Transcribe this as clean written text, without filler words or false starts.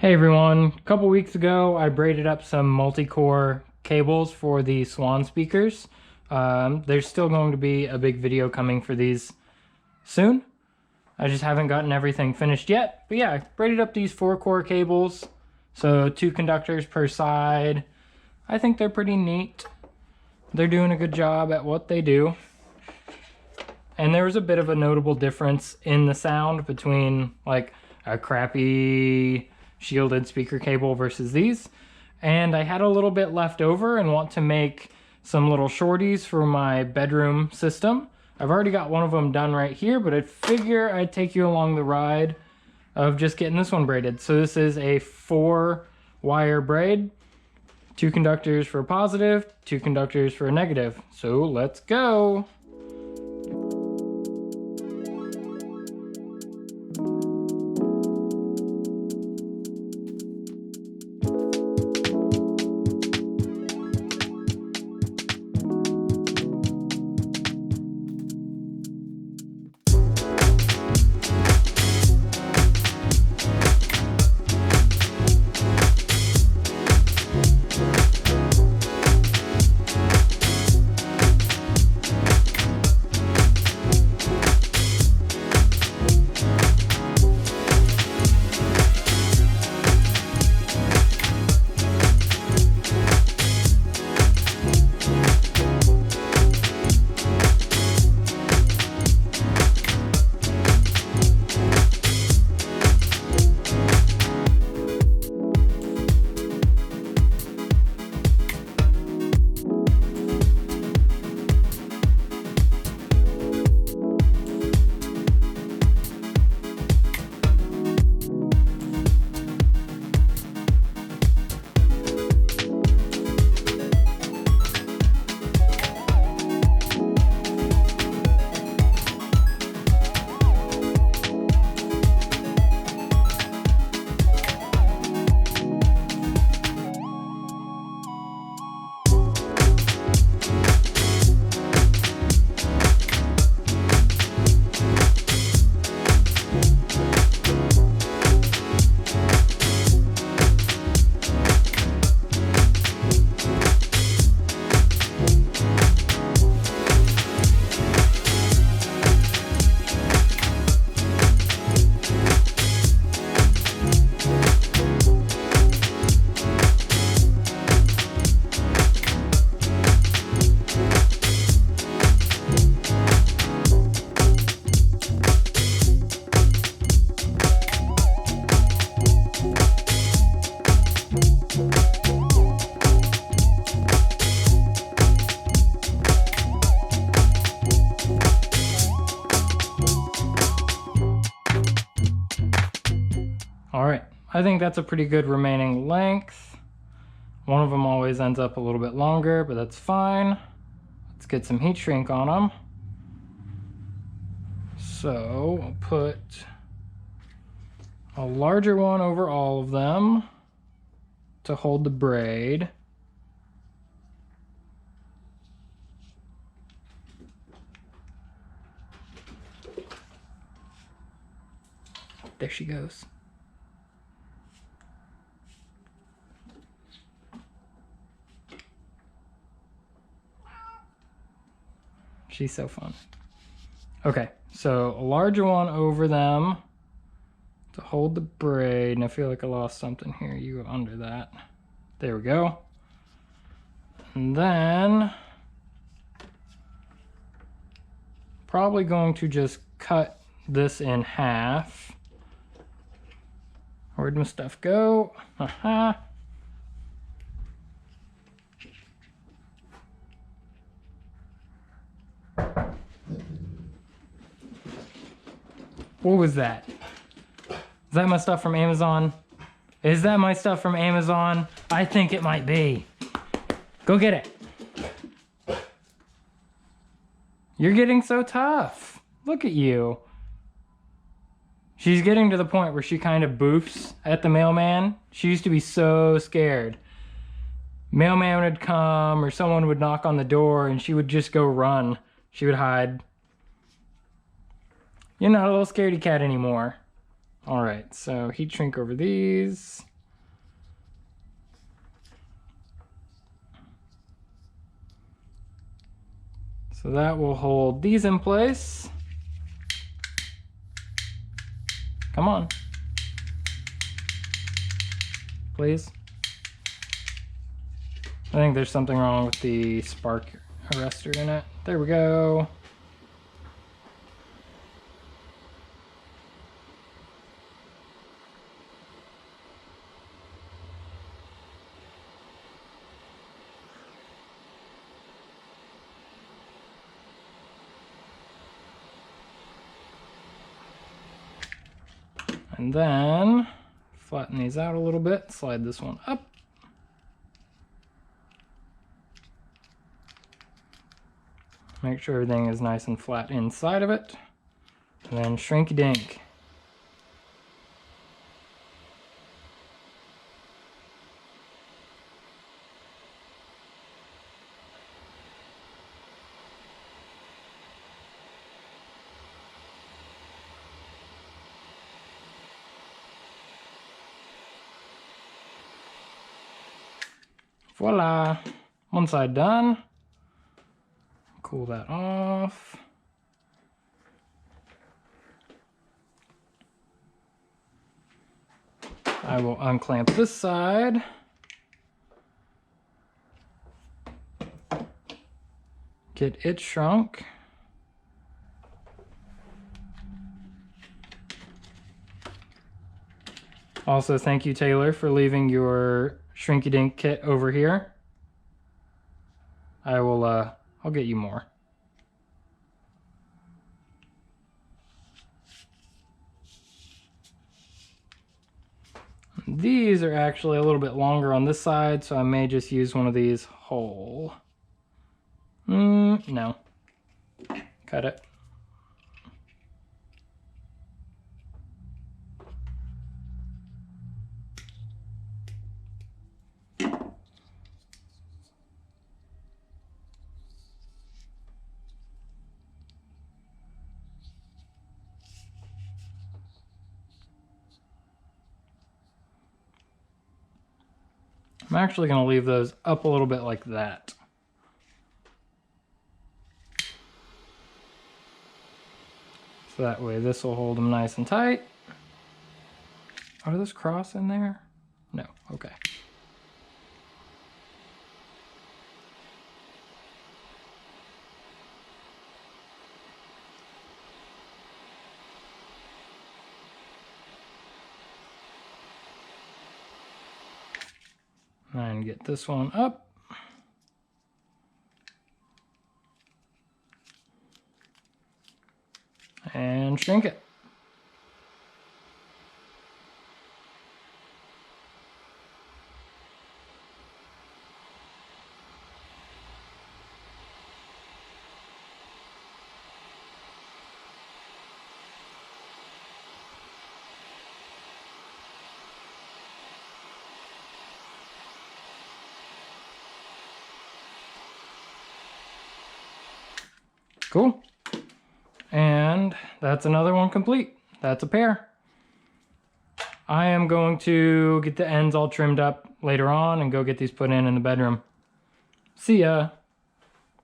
Hey everyone, a couple weeks ago I braided up some multi-core cables for the Swan speakers. There's still going to be a big video coming for these soon. I just haven't gotten everything finished yet. But yeah, I braided up these 4-core cables. So 2 conductors per side. I think they're pretty neat. They're doing a good job at what they do. And there was a bit of a notable difference in the sound between like a crappy shielded speaker cable versus these. And I had a little bit left over and want to make some little shorties for my bedroom system. I've already got one of them done right here, but I figure I'd take you along the ride of just getting this one braided. So this is a 4-wire braid, 2 conductors for a positive, 2 conductors for a negative. So let's go. All right, I think that's a pretty good remaining length. One of them always ends up a little bit longer, but that's fine. Let's get some heat shrink on them. So I'll put a larger one over all of them to hold the braid. There she goes. She's so fun. Okay, so a larger one over them to hold the braid. And I feel like I lost something here. You go under that. There we go. And then probably going to just cut this in half. Where'd my stuff go? Aha. What was that? Is that my stuff from Amazon? Is that my stuff from Amazon? I think it might be. Go get it. You're getting so tough. Look at you. She's getting to the point where she kind of boofs at the mailman. She used to be so scared. Mailman would come or someone would knock on the door and she would just go run. She would hide. You're not a little scaredy cat anymore. All right, so heat shrink over these. So that will hold these in place. Come on. Please. I think there's something wrong with the spark arrestor in it. There we go. And then flatten these out a little bit, slide this one up. Make sure everything is nice and flat inside of it. And then shrink dink. Voila! One side done. Cool that off. I will unclamp this side. Get it shrunk. Also, thank you, Taylor, for leaving your Shrinky Dink kit over here. I'll get you more. These are actually a little bit longer on this side, so I may just use one of these whole. No. Cut it. I'm actually going to leave those up a little bit like that. So that way this will hold them nice and tight. Are those cross in there? No, okay. And get this one up. And shrink it. Cool. And that's another one complete. That's a pair. I am going to get the ends all trimmed up later on and go get these put in the bedroom. See ya.